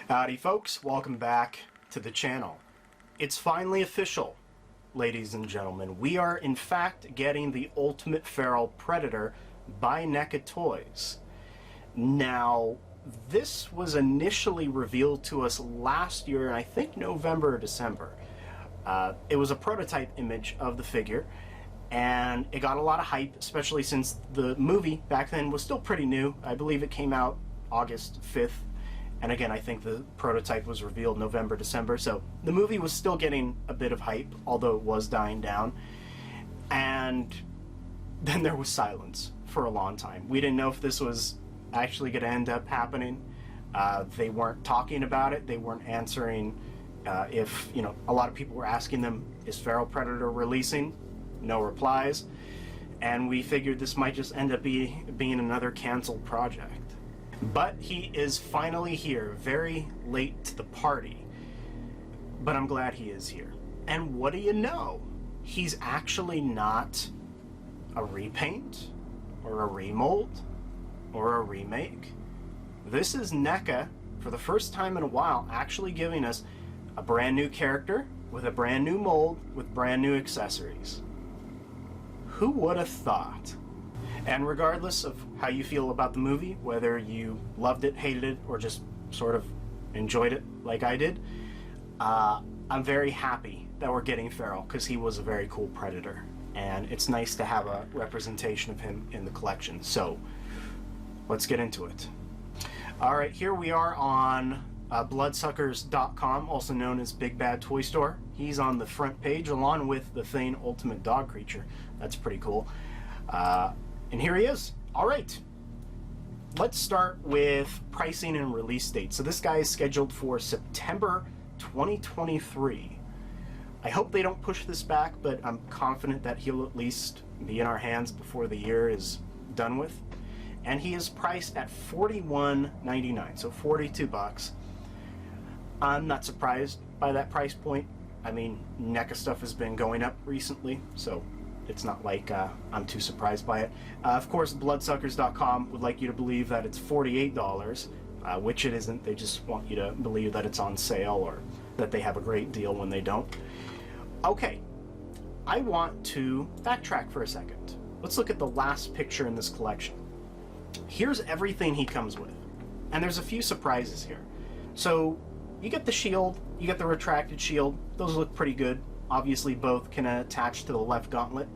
Howdy folks, welcome back to the channel. It's finally official, ladies and gentlemen. We are in fact getting the ultimate feral predator by Neca Toys. Now, this was initially revealed to us last year, I think November or December. It was a prototype image of the figure, and it got a lot of hype, especially since the movie back then was still pretty new. I believe it came out August 5th. And again, I think the prototype was revealed November, December, so the movie was still getting a bit of hype, although it was dying down. And then there was silence for a long time. We didn't know if this was actually going to end up happening. They weren't talking about it. They weren't answering if, you know, a lot of people were asking them, is Feral Predator releasing? No replies. And we figured this might just end up being another canceled project. But he is finally here, very late to the party. But I'm glad he is here. And what do you know? He's actually not a repaint, or a remold, or a remake. This is Neca, for the first time in a while, actually giving us a brand new character, with a brand new mold, with brand new accessories. Who would have thought? And regardless of how you feel about the movie, whether you loved it, hated it, or just sort of enjoyed it like I did, I'm very happy that we're getting Feral, because he was a very cool predator. And it's nice to have a representation of him in the collection. So, let's get into it. Alright, here we are on bloodsuckers.com, also known as Big Bad Toy Store. He's on the front page along with the Thane Ultimate Dog Creature. That's pretty cool. And here he is. All right. Let's start with pricing and release date. So this guy is scheduled for September 2023. I hope they don't push this back, but I'm confident that he'll at least be in our hands before the year is done with. And he is priced at $41.99, so 42 bucks. I'm not surprised by that price point. I mean, NECA stuff has been going up recently, so it's not like I'm too surprised by it. Of course, bloodsuckers.com would like you to believe that it's $48, which it isn't. They just want you to believe that it's on sale or that they have a great deal when they don't. Okay, I want to backtrack for a second. Let's look at the last picture in this collection. Here's everything he comes with, and there's a few surprises here. So, you get the shield, you get the retracted shield. Those look pretty good. Obviously, both can attach to the left gauntlet,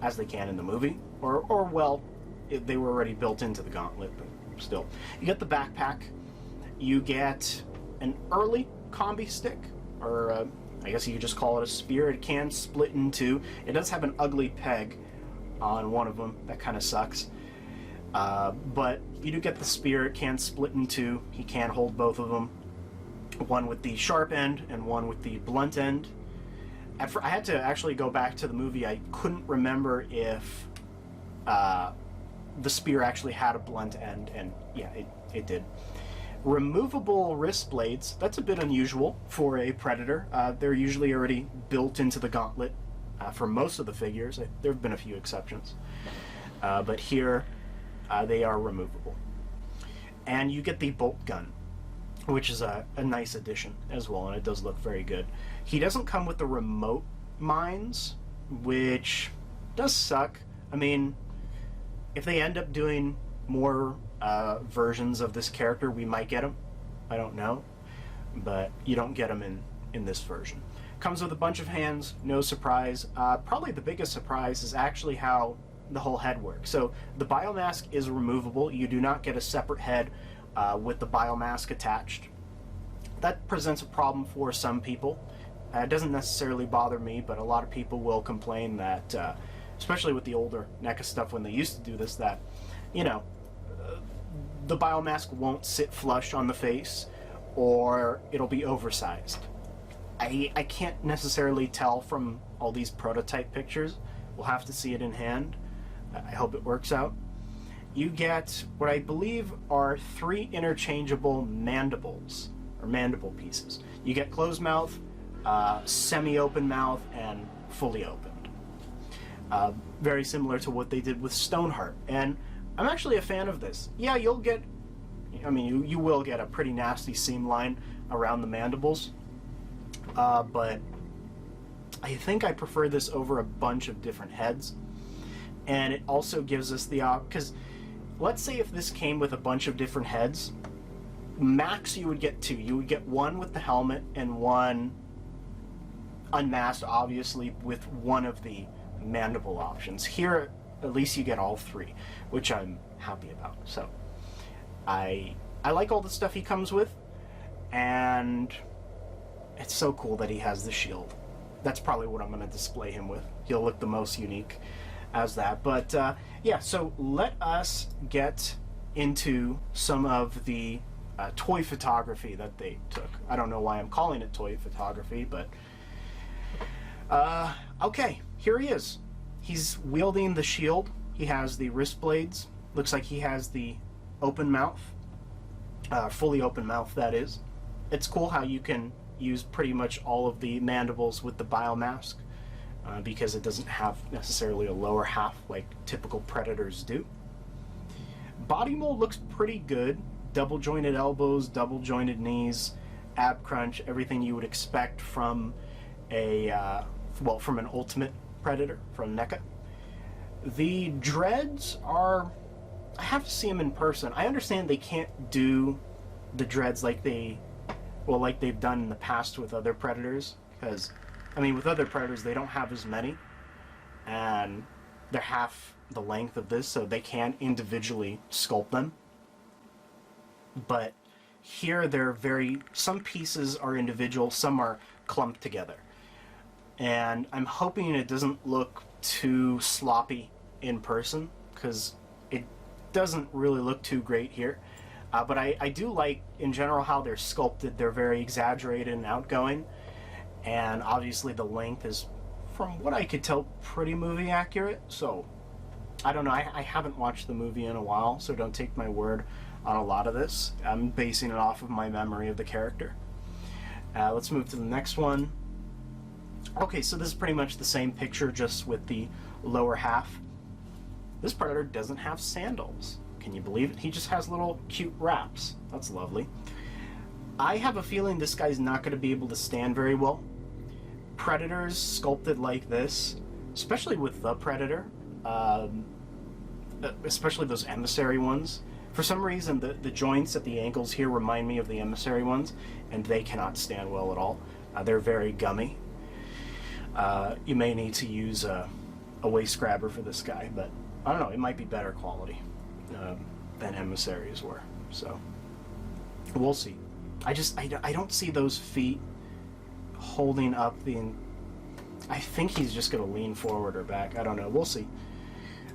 as they can in the movie, or well, they were already built into the gauntlet, but still. You get the backpack, you get an early combi stick, or I guess you could just call it a spear. It can split in two. It does have an ugly peg on one of them, that kind of sucks. But you do get the spear. It can split in two. He can hold both of them. One with the sharp end and one with the blunt end. I had to actually go back to the movie. I couldn't remember if the spear actually had a blunt end, and yeah, it did. Removable wrist blades, that's a bit unusual for a predator. They're usually already built into the gauntlet for most of the figures. There have been a few exceptions. But here, they are removable. And you get the bolt gun, which is a nice addition as well, and it does look very good. He doesn't come with the remote mines, which does suck. I mean, if they end up doing more versions of this character, we might get him. I don't know, but you don't get him in this version. Comes with a bunch of hands, no surprise. Probably the biggest surprise is actually how the whole head works. So the biomask is removable. You do not get a separate head with the biomask attached. That presents a problem for some people. It doesn't necessarily bother me, but a lot of people will complain that, especially with the older NECA stuff when they used to do this, that, you know, the biomask won't sit flush on the face, or it'll be oversized. I can't necessarily tell from all these prototype pictures. We'll have to see it in hand. I hope it works out. You get what I believe are 3 interchangeable mandibles, or mandible pieces. You get closed mouth, semi-open mouth, and fully opened. Very similar to what they did with Stoneheart. And I'm actually a fan of this. Yeah, you'll get I mean, you will get a pretty nasty seam line around the mandibles, but I think I prefer this over a bunch of different heads. And it also gives us the because let's say if this came with a bunch of different heads, max you would get two. You would get one with the helmet and one unmasked, obviously, with one of the mandible options. Here, at least you get all three, which I'm happy about. So I like all the stuff he comes with, and it's so cool that he has the shield. That's probably what I'm going to display him with. He'll look the most unique as that. But yeah, so let us get into some of the toy photography that they took. I don't know why I'm calling it toy photography, but okay, here he is. He's wielding the shield. He has the wrist blades. Looks like he has the open mouth, fully open mouth, that is. It's cool how you can use pretty much all of the mandibles with the biomask, because it doesn't have necessarily a lower half like typical predators do. Body mold looks pretty good. Double jointed elbows, double jointed knees, ab crunch, everything you would expect from a well, from an ultimate predator, from Neca. The dreads are, I have to see them in person. I understand they can't do the dreads like they've done in the past with other predators, because I mean, with other predators they don't have as many, and they're half the length of this, so they can individually sculpt them. But here they're some pieces are individual, some are clumped together. And I'm hoping it doesn't look too sloppy in person, because it doesn't really look too great here. But I do like, in general, how they're sculpted. They're very exaggerated and outgoing. And obviously the length is, from what I could tell, pretty movie accurate. So, I don't know. I haven't watched the movie in a while, so don't take my word on a lot of this. I'm basing it off of my memory of the character. Let's move to the next one. Okay, so this is pretty much the same picture, just with the lower half. This predator doesn't have sandals. Can you believe it? He just has little cute wraps. That's lovely. I have a feeling this guy's not going to be able to stand very well. Predators sculpted like this, especially with the predator, especially those emissary ones, for some reason the joints at the ankles here remind me of the emissary ones, and they cannot stand well at all. They're very gummy. You may need to use a waist grabber for this guy, but I don't know, it might be better quality than emissaries were. So we'll see. I don't see those feet holding up the. I think he's just going to lean forward or back. I don't know. We'll see.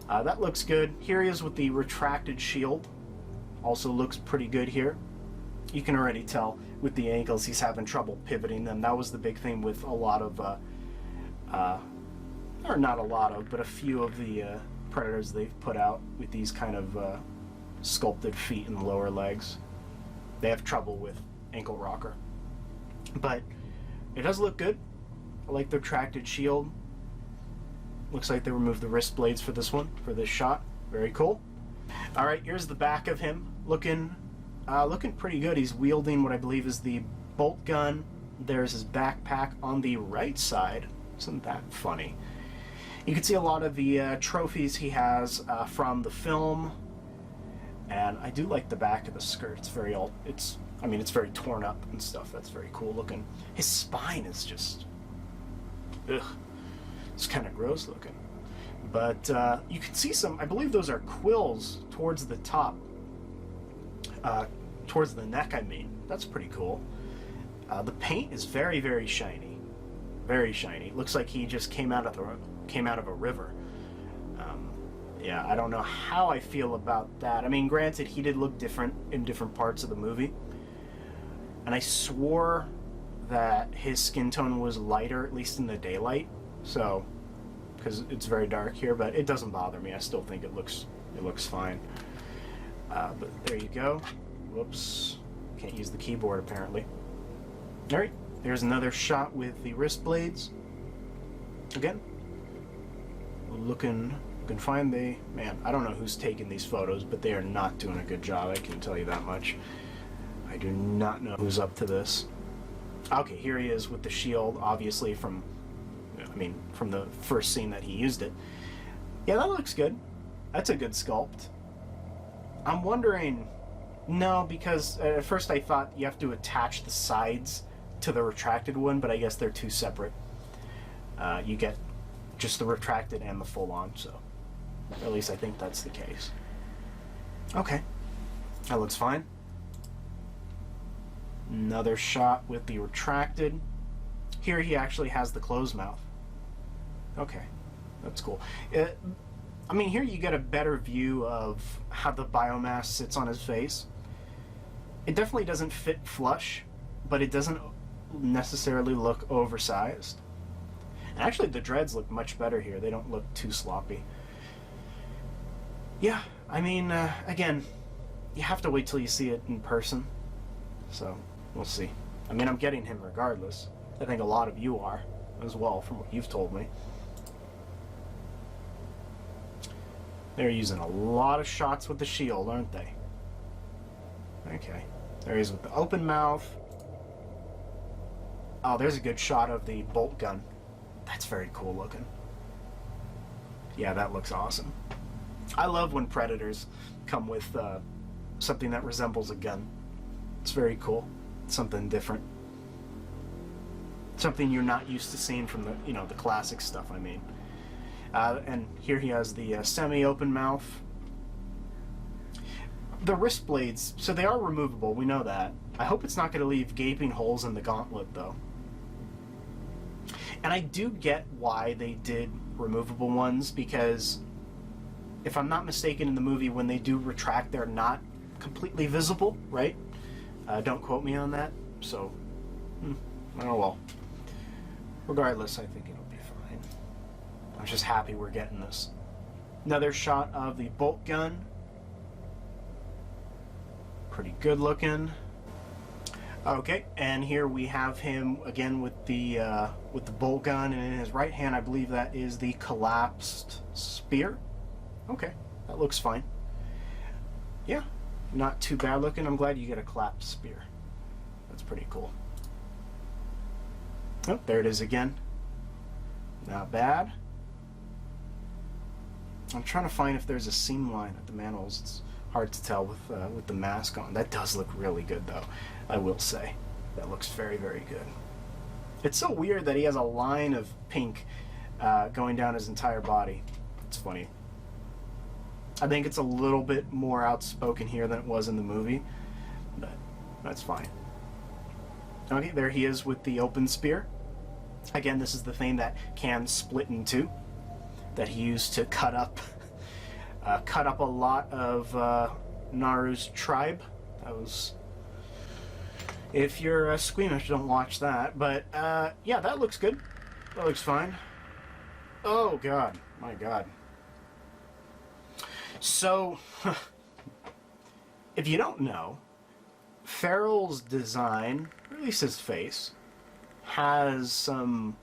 That looks good. Here he is with the retracted shield. Also looks pretty good here. You can already tell with the ankles he's having trouble pivoting them. That was the big thing with a lot of, or not a lot of, but a few of the predators they've put out with these kind of sculpted feet and lower legs. They have trouble with ankle rocker. But it does look good. I like the retracted shield. Looks like they removed the wrist blades for this one, for this shot. Very cool. Alright, here's the back of him. Looking pretty good. He's wielding what I believe is the bolt gun. There's his backpack on the right side. Isn't that funny? You can see a lot of the trophies he has from the film. And I do like the back of the skirt. It's very it's very torn up and stuff. That's very cool looking. His spine is just, ugh. It's kind of gross looking. But you can see some, I believe those are quills towards the top. Towards the neck, I mean. That's pretty cool. The paint is very, very shiny. Very shiny. Looks like he just came out of a river. Yeah, I don't know how I feel about that. I mean, granted, he did look different in different parts of the movie. And I swore that his skin tone was lighter, at least in the daylight. So, because it's very dark here, but it doesn't bother me. I still think it looks fine. But there you go. Whoops. Can't use the keyboard, apparently. Alright, there's another shot with the wrist blades. Again, looking can find man, I don't know who's taking these photos, but they are not doing a good job, I can tell you that much. I do not know who's up to this. Okay, here he is with the shield, obviously from the first scene that he used it. Yeah, that looks good. That's a good sculpt. I'm wondering, no, because at first I thought you have to attach the sides to the retracted one, but I guess they're two separate. You get just the retracted and the full-on, so at least I think that's the case. Okay, that looks fine. Another shot with the retracted. Here he actually has the closed mouth. Okay, that's cool. I mean, here you get a better view of how the biomass sits on his face. It definitely doesn't fit flush, but it doesn't necessarily look oversized. And actually, the dreads look much better here. They don't look too sloppy. Yeah, I mean, again, you have to wait till you see it in person. So, we'll see. I mean, I'm getting him regardless. I think a lot of you are as well, from what you've told me. They're using a lot of shots with the shield, aren't they? Okay. There he is with the open mouth. Oh, there's a good shot of the bolt gun. That's very cool looking. Yeah, that looks awesome. I love when Predators come with something that resembles a gun. It's very cool. It's something different. Something you're not used to seeing from the, the classic stuff, I mean. And here he has the semi-open mouth. The wrist blades, so they are removable, we know that. I hope it's not going to leave gaping holes in the gauntlet, though. And I do get why they did removable ones, because if I'm not mistaken, in the movie, when they do retract, they're not completely visible, right? Don't quote me on that, so, oh well. Regardless, I think it'll be fine. I'm just happy we're getting this. Another shot of the bolt gun. Pretty good looking. Okay, and here we have him again with the bolt gun, and in his right hand, I believe that is the collapsed spear. Okay, that looks fine. Yeah, not too bad looking. I'm glad you get a collapsed spear. That's pretty cool. Oh, there it is again. Not bad. I'm trying to find if there's a seam line at the manholes. It's hard to tell with the mask on. That does look really good, though, I will say. That looks very, very good. It's so weird that he has a line of pink going down his entire body. It's funny. I think it's a little bit more outspoken here than it was in the movie, but that's fine. Okay, there he is with the open spear. Again, this is the thing that can split in two, that he used to cut up a lot of Naru's tribe. That was, if you're squeamish, don't watch that. But yeah, that looks good. That looks fine. Oh God, my God. So, if you don't know, Farrell's design, or at least his face, has some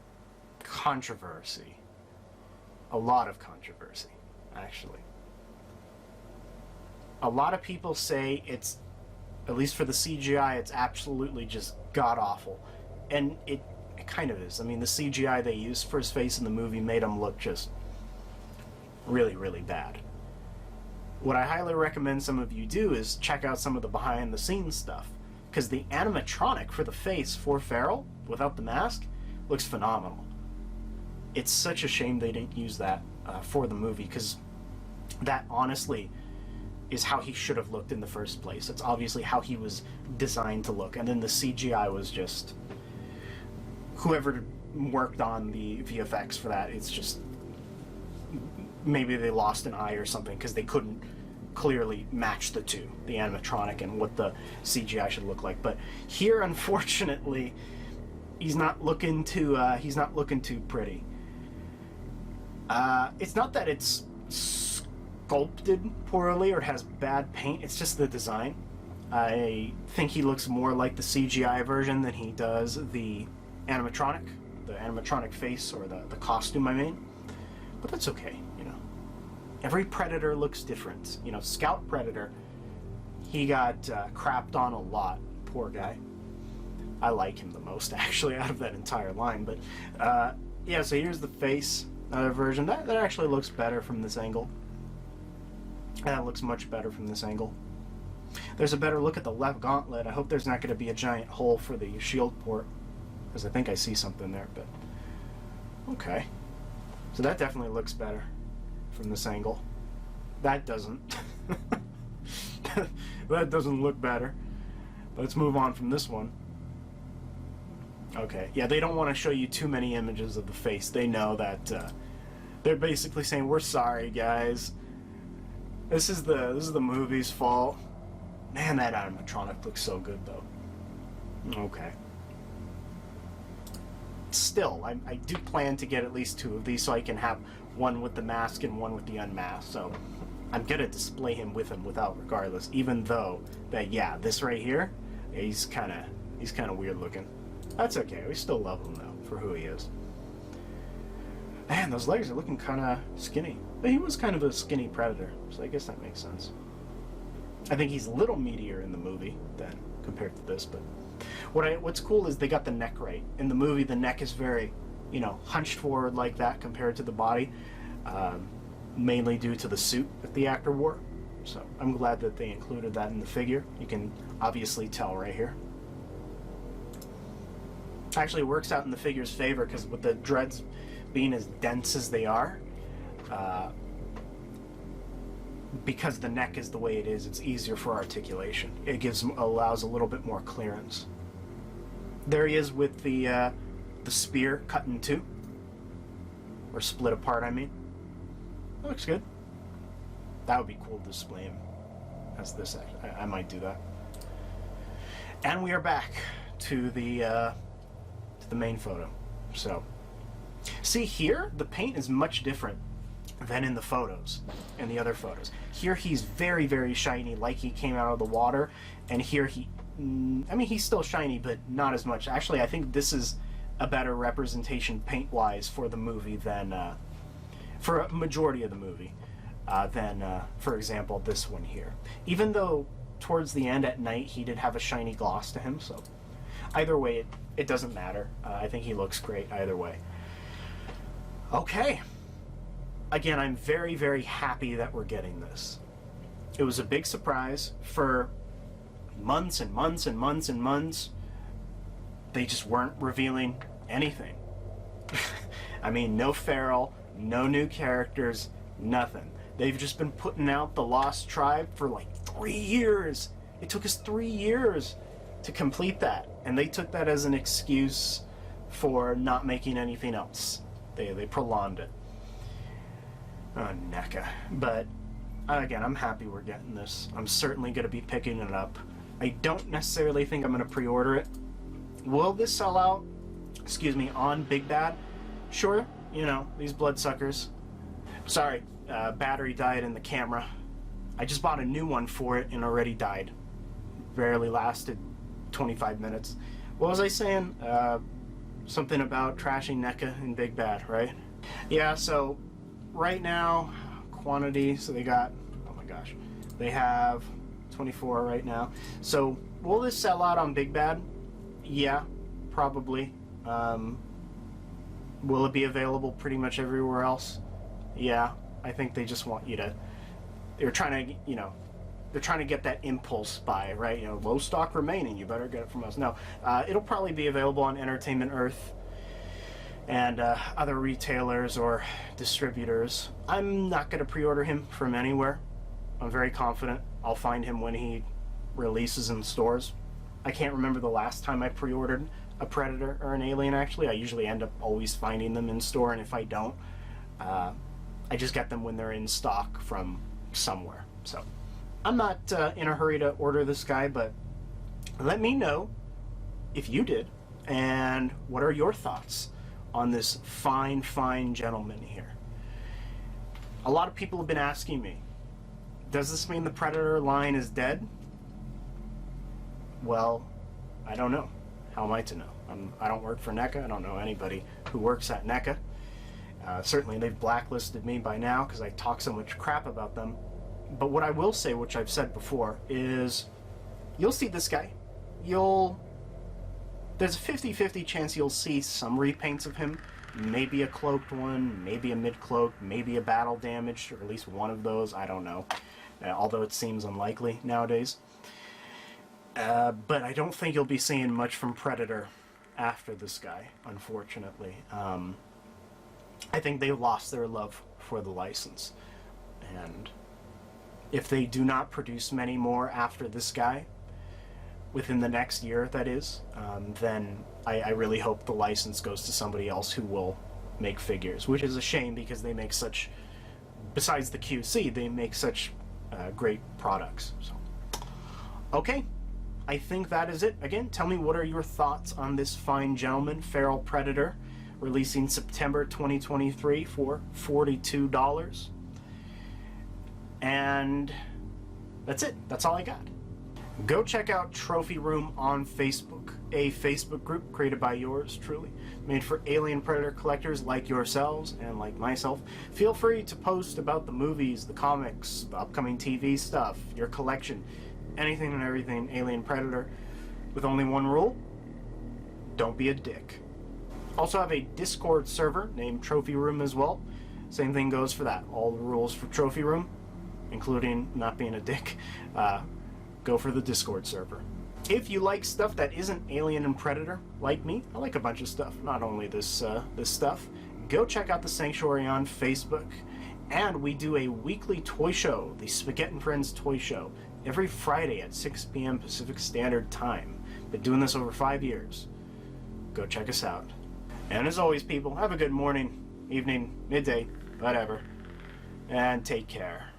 controversy. A lot of controversy, actually. A lot of people say it's, at least for the CGI, it's absolutely just god-awful. And it kind of is. I mean, the CGI they used for his face in the movie made him look just really, really bad. What I highly recommend some of you do is check out some of the behind-the-scenes stuff, because the animatronic for the face for Farrell, without the mask, looks phenomenal. It's such a shame they didn't use that for the movie, because that honestly is how he should have looked in the first place. It's obviously how he was designed to look, and then the CGI was just, whoever worked on the VFX for that, it's just, maybe they lost an eye or something because they couldn't clearly match the two, the animatronic and what the CGI should look like. But here, unfortunately, he's not looking too pretty. It's not that it's sculpted poorly or it has bad paint, it's just the design. I think he looks more like the CGI version than he does the animatronic face, or the costume, I mean. But that's okay, you know. Every predator looks different. You know, Scout Predator, he got crapped on a lot. Poor guy. I like him the most, actually, out of that entire line. But, yeah, so here's the face version. That actually looks better from this angle. That looks much better from this angle. There's a better look at the left gauntlet. I hope there's not going to be a giant hole for the shield port, because I think I see something there, but okay. So that definitely looks better from this angle. That doesn't. That doesn't look better. Let's move on from this one. Okay, yeah, they don't want to show you too many images of the face. They know that they're basically saying, we're sorry, guys. This is the movie's fault. Man, that animatronic looks so good, though. Okay. Still, I do plan to get at least 2 of these so I can have one with the mask and one with the unmasked. So I'm gonna display him with him without, regardless. Even though that, yeah, this right here, he's kind of weird looking. That's okay. We still love him though for who he is. Man, those legs are looking kind of skinny. But he was kind of a skinny predator, so I guess that makes sense. I think he's a little meatier in the movie than compared to this, but what's cool is they got the neck right. In the movie, the neck is very, you know, hunched forward like that compared to the body, mainly due to the suit that the actor wore. So I'm glad that they included that in the figure. You can obviously tell right here. Actually, it works out in the figure's favor because with the dreads being as dense as they are, because the neck is the way it is, it's easier for articulation. It allows a little bit more clearance. There he is with the spear cut in 2, or split apart. I mean, that looks good. That would be cool to display him as this. I might do that. And we are back to the main photo. So, see here, the paint is much different than in the photos, in the other photos. Here he's very, very shiny, like he came out of the water, and here he, I mean, he's still shiny, but not as much. Actually, I think this is a better representation paint-wise for the movie than, for a majority of the movie, than, for example, this one here. Even though towards the end at night he did have a shiny gloss to him, so either way, it doesn't matter. I think he looks great either way. Okay. Again, I'm very, very happy that we're getting this. It was a big surprise. For months and months and months and months, they just weren't revealing anything. I mean, no Feral, no new characters, nothing. They've just been putting out the Lost Tribe for like 3 years. It took us 3 years to complete that, and they took that as an excuse for not making anything else. They prolonged it. Oh, Neca. But again, I'm happy we're getting this. I'm certainly going to be picking it up. I don't necessarily think I'm going to pre-order it. Will this sell out, excuse me, on Big Bad? Sure, you know, these bloodsuckers. Sorry, battery died in the camera. I just bought a new one for it and already died. Barely lasted 25 minutes. What was I saying? Something about trashing Neca in Big Bad, right? Yeah, so right now, quantity, so they got, oh my gosh, they have 24 right now. So will this sell out on Big Bad? Yeah, probably. Will it be available pretty much everywhere else? Yeah, I think they just want you to, they're trying to, you know, they're trying to get that impulse buy, right? You know, low stock remaining, you better get it from us. No, it'll probably be available on Entertainment Earth and other retailers or distributors. I'm not going to pre-order him from anywhere. I'm very confident I'll find him when he releases in stores. I can't remember the last time I pre-ordered a Predator or an Alien, actually. I usually end up always finding them in store, and if I don't, I just get them when they're in stock from somewhere. So I'm not in a hurry to order this guy, but let me know if you did, and what are your thoughts on this fine, fine gentleman here. A lot of people have been asking me, does this mean the Predator line is dead? Well, I don't know. How am I to know? I don't work for Neca. I don't know anybody who works at Neca. Certainly they've blacklisted me by now because I talk so much crap about them. But what I will say, which I've said before, is you'll see this guy. There's a 50-50 chance you'll see some repaints of him. Maybe a cloaked one, maybe a mid-cloaked, maybe a battle damaged, or at least one of those, I don't know. Although it seems unlikely nowadays. But I don't think you'll be seeing much from Predator after this guy, unfortunately. I think they lost their love for the license. And if they do not produce many more after this guy, within the next year, that is, then I really hope the license goes to somebody else who will make figures, which is a shame because they make such, besides the QC, they make such great products. So, okay, I think that is it. Again, tell me, what are your thoughts on this fine gentleman, Feral Predator, releasing September 2023 for $42. And that's it. That's all I got. Go check out Trophy Room on Facebook, a Facebook group created by yours truly, made for alien predator collectors like yourselves and like myself. Feel free to post about the movies, the comics, the upcoming TV stuff, your collection, anything and everything alien predator, with only one rule: don't be a dick. Also have a Discord server named Trophy Room as well. Same thing goes for that. All the rules for Trophy Room, including not being a dick, go for the Discord server. If you like stuff that isn't Alien and Predator, like me, I like a bunch of stuff, not only this stuff, go check out the Sanctuary on Facebook. And we do a weekly toy show, the Spaghetti and Friends Toy Show, every Friday at 6 p.m. Pacific Standard Time. Been doing this over 5 years. Go check us out. And as always, people, have a good morning, evening, midday, whatever, and take care.